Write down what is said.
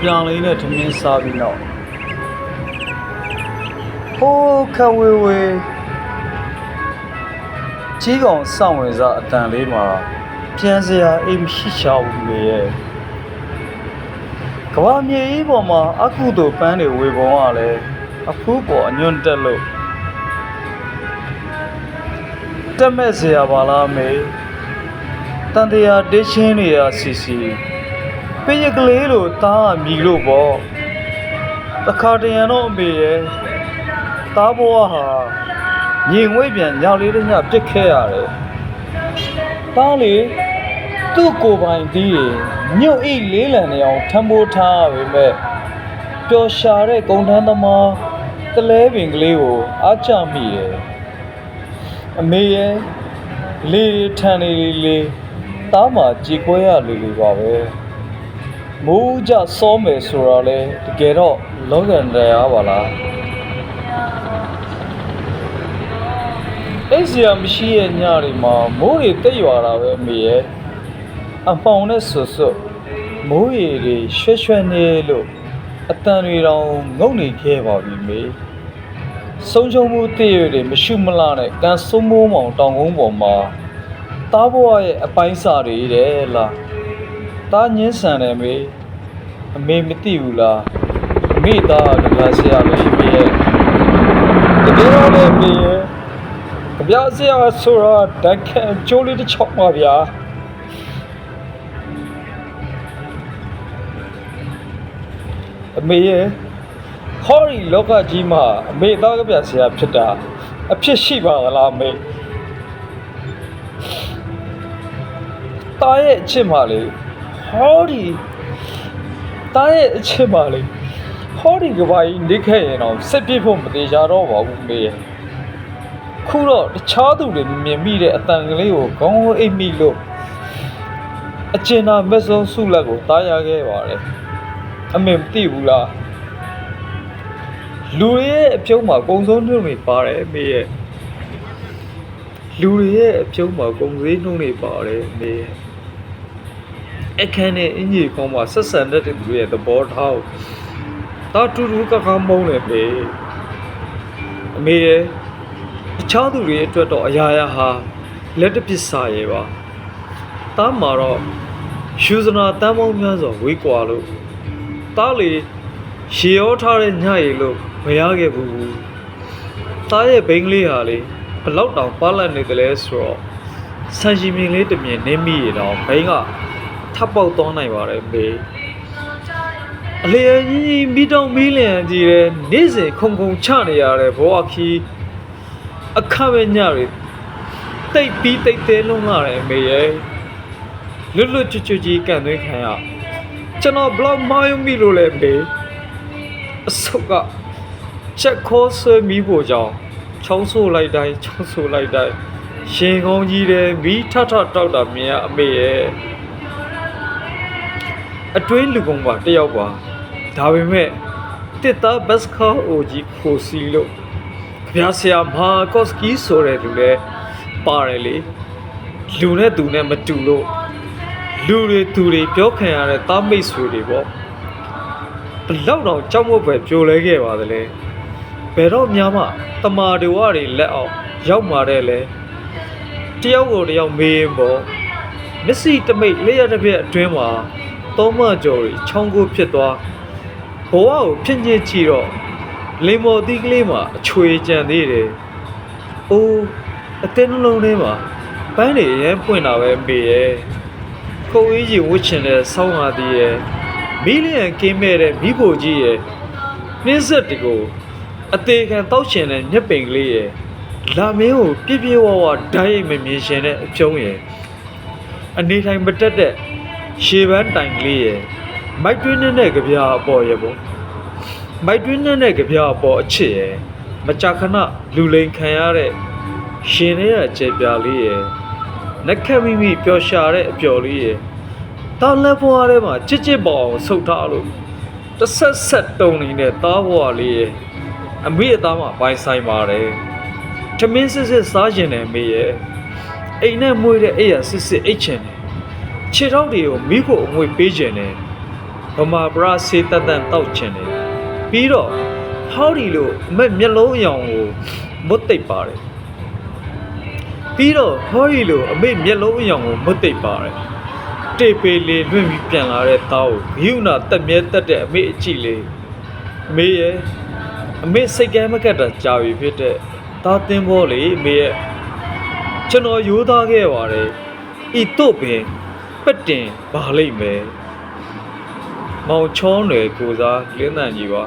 ပြောင်လေးနဲ့ထမင်းစားပြီးနောက်ဟိုးခဝေဝေကြီးကောင်စောင့်ဝင်စားအတန်လေးမှာပြန်စရာအိမ်မရှိချဘူးလေရဲ့ကဘာမြေကြီးပေါ်မှာအကုသို့ပန်းတွေဝေပုံကလည်းအဖူးပေါ်အညွန့်တက်လို့တက်မဲ့စရာပါလားမေတန်တရားတေးချင်းနေရစီစီပြည့်ကလေးလို့တားမြည်လို့ပေါ့တခါတရံတော့အမေရဲ့တားဘွားဟာညင်ဝဲပြန်ညောင်လေးတညပြစ်ခဲ့ရတယ်တားလေသူ့ကိုယ်ပိုင်ပြီးရင်ညွတ်အိလေးလံနေအောင်ထမ်းပိုးထားရပေမဲ့ပျော်ရှာတဲ့ကုံထမ်းသမားတလဲပင်ကလေးကိုအားချမိတယ်အမေရဲ့လေထန်နေလေတားမှာကြေကွဲရလေပါပဲမိုးကြစောမယ်ဆိုတာလဲတကယ်တော့လောကန်တရားပါလားအဲ့စီရမရှိရဲ့ညတွေမှာမိုးတွေတက်ရွာတာပဲအမေရဲ့အပေါင်နဲ့ဆွဆွမိုးရေတွေရွှဲရွှဲနေလို့အတန်တွေတောင်ငုံနေခဲ့ပါပြီမေဆုံးချုံမှုတည့်ရတွေမရှုမလားနဲ့ကန်စုံမိုးမောင်တောင်ကုန်းပေါ်မှာတားဘွားရဲ့အပိုင်းစာတွေတဲ့လားတားညင်းဆန်တယ်မေအမေမသိဘူးလားအမေသားကကြဆရာပဲမေရဲ့တကယ်တော့လေမေရဲ့ကြဆရာဆိုတာတက်ခံကျိုးလေးတစ်ချောင်းပါဗျာအမေရဲ့ဟောရီလောကကြီးမှာအမေသားကြဆရာဖြစ်တာအဖြစ်ရှိပါလားမေတားရဲ့အချစ်မှလေဟောရီတားရဲ့အချစ်မှလေဟောရီကဘာကြီးနေခဲ့ရင်တော့စစ်ပြစ်ဖို့မသေးကြတော့ပါဘူးမေခုတော့တခြားသူတွေမြင်မိတဲ့အတန်ကလေးကိုခေါင်းအိတ်မိလို့အကျဉ်းသာမက်ဆုံးစုလက်ကိုတားရခဲ့ပါတယ်အမေမသိဘူးလားလူတွေရဲ့အပြုံးမှာကုံဆုံးနှုတ်တွေပါတယ်မေရဲ့လူတွေရဲ့အပြုံးမှာကုံစည်းနှုတ်တွေပါတယ်မေရဲ့အခန်းနဲ့အင်ကြီးခေါင်းမှာဆက်ဆံတဲ့သူရဲ့သဘောထားတာတူတူကကမုန်းတယ်မေအမေရဲ့အခြားသူတွေအတွက်တော့အရာရာဟာလက်တပစ်စာရဲ့ပါတားမှာတော့ယူဇနာတမ်းပေါင်းများစွာဝေးကွာလို့တားလေရေရောထားတဲ့ညရီလို့မရခဲ့ဘူးတားရဲ့ဘိန်းကလေးဟာလေဘလောက်တောင်ပါလက်နေတယ်လဲဆိုတော့ဆန်ရှင်မြင်လေးတမြင်နင်းမိရတော့ဘိန်းကထပ်ပေါက်သွားနိုင်ပါတယ်မေအလေကြီးမိတောင်မီးလျံကြီးတဲ့နေ့စဉ်ခုံခုံချနေရတဲ့ဘဝခီးအခမဲ့ညတွေတိတ်ပြီးတိတ်သေးလုံးလာတယ်မေရဲ့လွတ်လွတ်ချွတ်ချွတ်ကြီးကန်သွင်းခံရကျွန်တော်ဘလောက်မာယုံမိလို့လဲမေအဆုတ်ကချက်ခေါ်ဆွဲမိဖို့ကြောင့်ချောင်းဆိုးလိုက်တိုင်းရှင်ကောင်းကြီးတယ်မီးထထတောက်တာမြင်ရအမေရဲ့အတွင်းလူကုန်ပါတယောက်ပါဒါပေမဲ့တစ်သားဘတ်စကာအိုကြီးခိုစီလို့ဗျာဆရာမာကော့စကီဆိုတဲ့သူလည်းပါတယ်လေလူနဲ့သူနဲ့မတူလို့လူတွေသူတွေပြောခံရတဲ့သားမိတ်ဆွေတွေပေါ့ဘလောက်တော့ကြောက်မွတ်ပဲပြိုလဲခဲ့ပါသလဲဘယ်တော့များမှတမာတွေဝတွေလက်အောင်ရောက်มาတဲ့လဲတယောက်ကိုတယောက်မေးရင်ပေါ့မျက်စိတမိတ်လေးရတစ်ပြက်အတွင်းမှာသုံးမကြော်တွေချောင်းကိုဖြစ်သွားဘဝကိုဖြစ်ညစ်ချီတော့လိမ္မော်သီးကလေးမှာအချွေကြံသေးတယ်။အိုးအတင်းနှလုံးထဲမှာပန်းတွေရဲပွင့်တာပဲမေရဲ့။ခုံအေးကြီးဝှစ်ချင်တဲ့ဆောင်းဟာသည်ရဲ့မီလီယံကင်းမဲ့တဲ့မိဖို့ကြီးရဲ့နှင်းဆက်တကိုအသေးခံတောက်ချင်တဲ့မျက်ပိန်ကလေးရဲ့လာမင်းကိုပြည့်ပြည့်ဝဝဓာတ်ရိပ်မမြင်ရှင်တဲ့အပြုံးရဲ့အနေထိုင်မတက်တဲ့ရှေပန်းတိုင်ကလေးရဲ့မိုက်တွင်းနဲ့ကြပြာအပေါ်ရဲ့ပေါ့မိုက်တွင်းနဲ့ကြပြာအပေါ်အချစ်ရဲ့မကြခဏလူလိန်ခံရတဲ့ရှင်ရဲ့ကျေပြာလေးရဲ့လက်ခက်မိမိပျော်ရှာတဲ့အပျော်လေးရဲ့တားလက်ဘွားထဲမှာချစ်ချစ်ပေါအောင်ဆုတ်ထားလို့တဆက်ဆက်တုံနေတဲ့သားဘွားလေးရဲ့အမေအသားမှာပိုင်ဆိုင်ပါတယ်ထမင်းစစ်စစ်စားကျင်တယ်မေရဲ့အိမ်နဲ့မွေးတဲ့အိယာစစ်စစ်အိတ်ချင်တယ်ခြေထောက်တွေကိုမိဖို့အငွေပေးကျင်တယ် ဗမာပရစေတတန်တောက်ချင်တယ်ပြီးတော့ဟောဒီလိုအမေမျက်လုံးအယောင်ကိုမွတ်သိပ်ပါတယ်ပြီးတော့ဟောဒီလိုအမေမျက်လုံးအယောင်ကိုမွတ်သိပ်ပါတယ်တေပေလေးလွင့်ပြီးပြန်လာတဲ့သားကိုဂိယူနာတက်မြဲတက်တဲ့အမေအကြည့်လေးအမေရဲ့အမေစိတ်ကဲမကတ်တာကြာပြီဖြစ်တဲ့သားသင်းဘောလေအမေရဲ့ကျွန်တော်ယူသားခဲ့ပါတယ်ဤတို့ပင်ပက်တင်ပါလိမ့်မယ်မောင်ချောနယ်ကိုစားလင်းတန်ကြီးပါ